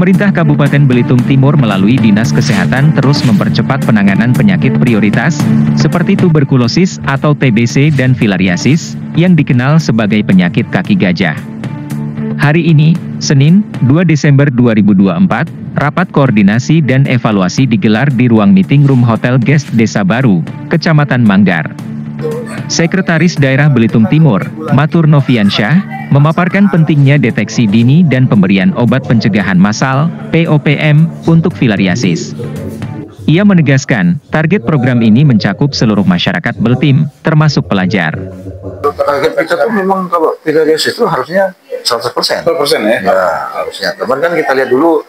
Pemerintah Kabupaten Belitung Timur melalui Dinas Kesehatan terus mempercepat penanganan penyakit prioritas, seperti tuberkulosis atau TBC dan filariasis, yang dikenal sebagai penyakit kaki gajah. Hari ini, Senin, 2 Desember 2024, rapat koordinasi dan evaluasi digelar di ruang meeting room Hotel Guest Desa Baru, Kecamatan Manggar. Sekretaris Daerah Belitung Timur, Matur Noviansyah, memaparkan pentingnya deteksi dini dan pemberian obat pencegahan massal, POPM, untuk filariasis. Ia menegaskan, target program ini mencakup seluruh masyarakat Beltim, termasuk pelajar. Target kita tuh memang kalau filariasis itu harusnya 100%. 100% ya? Ya, harusnya. Teman kan kita lihat dulu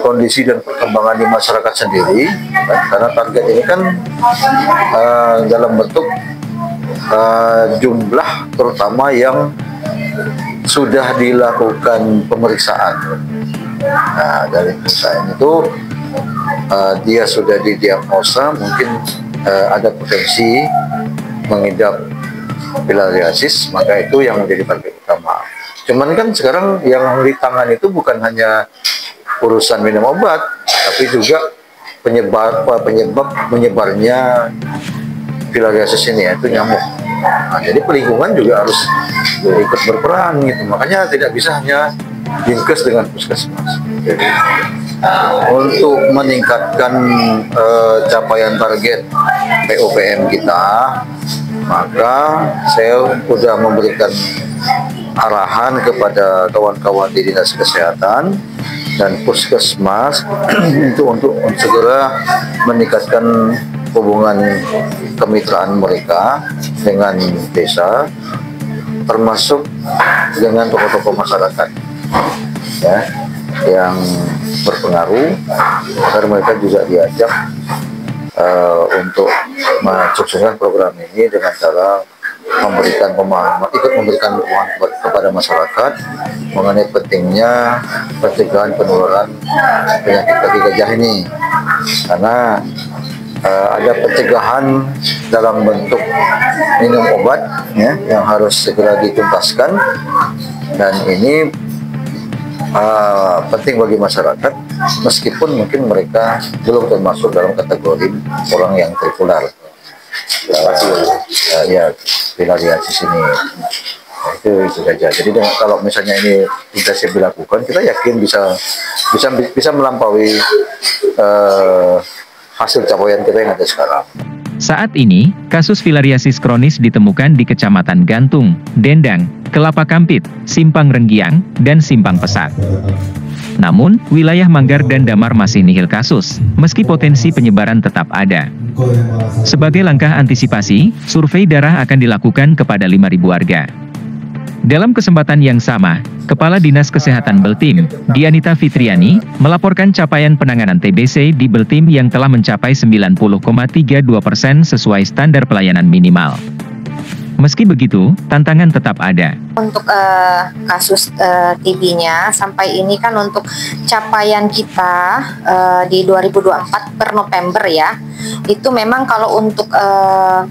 kondisi dan perkembangan di masyarakat sendiri, kan? Karena target ini kan dalam bentuk jumlah terutama yang sudah dilakukan pemeriksaan. Nah, dari pemeriksaan itu dia sudah didiagnosa mungkin ada potensi mengidap filariasis, maka itu yang menjadi target utama. Cuman kan sekarang yang di tangan itu bukan hanya urusan minum obat, tapi juga penyebab menyebarnya filariasis ini, yaitu nyamuk. Nah, jadi lingkungan juga harus ikut berperan gitu. Makanya tidak bisa hanya Dinkes dengan puskesmas. Jadi, untuk meningkatkan capaian target POPM kita, maka saya sudah memberikan arahan kepada kawan-kawan di Dinas Kesehatan dan puskesmas itu untuk segera meningkatkan hubungan kemitraan mereka dengan desa, termasuk dengan tokoh-tokoh masyarakat ya, yang berpengaruh, agar mereka juga diajak untuk mensukseskan program ini dengan cara memberikan pemahaman, ikut memberikan pemahaman kepada masyarakat mengenai pentingnya pencegahan penularan penyakit kaki gajah ini, karena ada pencegahan dalam bentuk minum obat ya, yang harus segera dituntaskan, dan ini penting bagi masyarakat meskipun mungkin mereka belum termasuk dalam kategori orang yang tertular ya filariasis ini. Itu saja. Jadi kalau misalnya ini intensif dilakukan, kita yakin bisa melampaui hasil capaian kita yang ada sekarang. Saat ini, kasus filariasis kronis ditemukan di Kecamatan Gantung, Dendang, Kelapa Kampit, Simpang Renggiang, dan Simpang Pesat. Namun, wilayah Manggar dan Damar masih nihil kasus, meski potensi penyebaran tetap ada. Sebagai langkah antisipasi, survei darah akan dilakukan kepada 5.000 warga. Dalam kesempatan yang sama, Kepala Dinas Kesehatan Beltim, Dianita Fitriani, melaporkan capaian penanganan TBC di Beltim yang telah mencapai 90,32% sesuai standar pelayanan minimal. Meski begitu, tantangan tetap ada. Untuk kasus TB-nya, sampai ini kan untuk capaian kita di 2024 per November ya, itu memang kalau untuk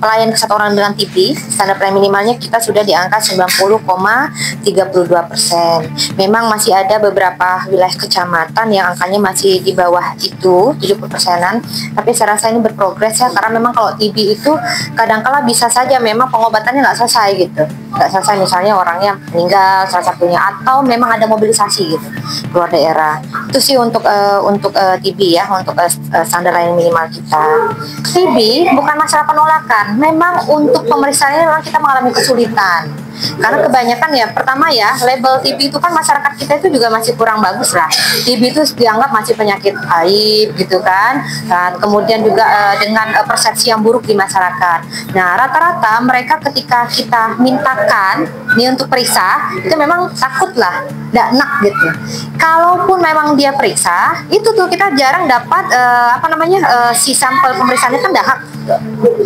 pelayan ke satu orang dengan TB, standar pelayanan minimalnya kita sudah di angka 90,32%. Memang masih ada beberapa wilayah kecamatan yang angkanya masih di bawah itu, 70%-an, tapi saya rasa ini berprogres ya, karena memang kalau TB itu kadang-kala bisa saja memang pengobatannya nggak selesai gitu, nggak selesai, misalnya orangnya meninggal salah satunya, atau memang ada mobilisasi gitu keluar daerah. Itu sih untuk TB ya, untuk standar layanan minimal kita. TB bukan masalah penolakan, memang untuk pemeriksaannya memang kita mengalami kesulitan. Karena kebanyakan ya, pertama ya, label TB itu kan masyarakat kita itu juga masih kurang bagus lah. TB itu dianggap masih penyakit aib gitu kan. Dan kemudian juga dengan persepsi yang buruk di masyarakat. Nah, rata-rata mereka ketika kita mintakan ini untuk periksa, itu memang takut lah, nggak enak gitu. Kalaupun memang dia periksa, itu tuh kita jarang dapat si sampel pemeriksaannya kan dahak.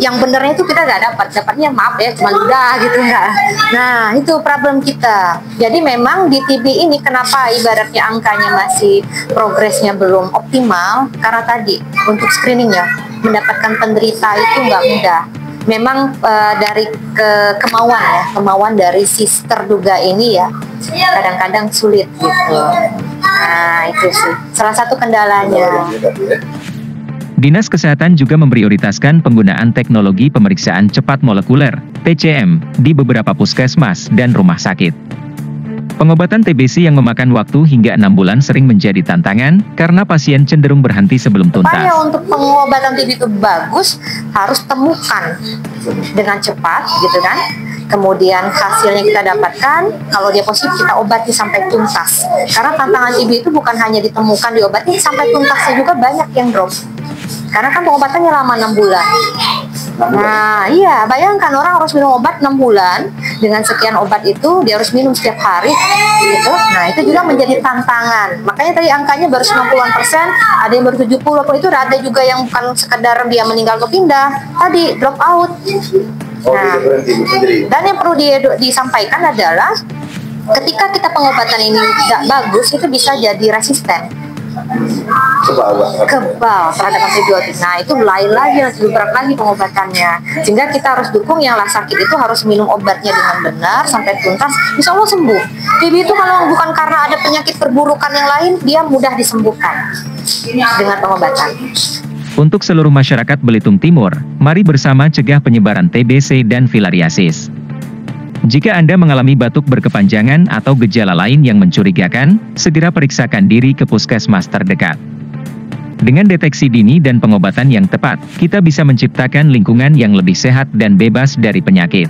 Yang benernya itu kita nggak dapatnya maaf ya, cuma ludah gitu enggak. Nah, itu problem kita. Jadi memang di TB ini kenapa ibaratnya angkanya masih progresnya belum optimal, karena tadi untuk screeningnya mendapatkan penderita itu nggak mudah. Memang dari kemauan dari si terduga ini ya kadang-kadang sulit gitu. Nah, itu sih salah satu kendalanya. Dinas Kesehatan juga memprioritaskan penggunaan teknologi pemeriksaan cepat molekuler, TCM, di beberapa puskesmas dan rumah sakit. Pengobatan TBC yang memakan waktu hingga 6 bulan sering menjadi tantangan, karena pasien cenderung berhenti sebelum tuntas. Supaya untuk pengobatan TB itu bagus, harus temukan dengan cepat, gitu kan. Kemudian hasilnya kita dapatkan, kalau dia positif kita obati sampai tuntas. Karena tantangan TB itu bukan hanya ditemukan, diobati, sampai tuntasnya juga banyak yang drop. Karena kan pengobatannya lama 6 bulan. Nah, iya, bayangkan orang harus minum obat 6 bulan, dengan sekian obat itu dia harus minum setiap hari, gitu. Nah, itu juga menjadi tantangan. Makanya tadi angkanya baru 90-an%, ada yang baru 70, itu ada juga yang bukan sekedar dia meninggal atau pindah, tadi drop out. Nah, dan yang perlu disampaikan adalah ketika kita pengobatan ini tidak bagus, itu bisa jadi resisten. Kebal terhadap antibiotik. Nah, itu lain lagi, lebih berat lagi pengobatannya. Sehingga kita harus dukung yang lah sakit itu harus minum obatnya dengan benar sampai tuntas. Insya Allah sembuh. TB itu kalau bukan karena ada penyakit perburukan yang lain, dia mudah disembuhkan dengan pengobatan. Untuk seluruh masyarakat Belitung Timur, mari bersama cegah penyebaran TBC dan filariasis. Jika Anda mengalami batuk berkepanjangan atau gejala lain yang mencurigakan, segera periksakan diri ke puskesmas terdekat. Dengan deteksi dini dan pengobatan yang tepat, kita bisa menciptakan lingkungan yang lebih sehat dan bebas dari penyakit.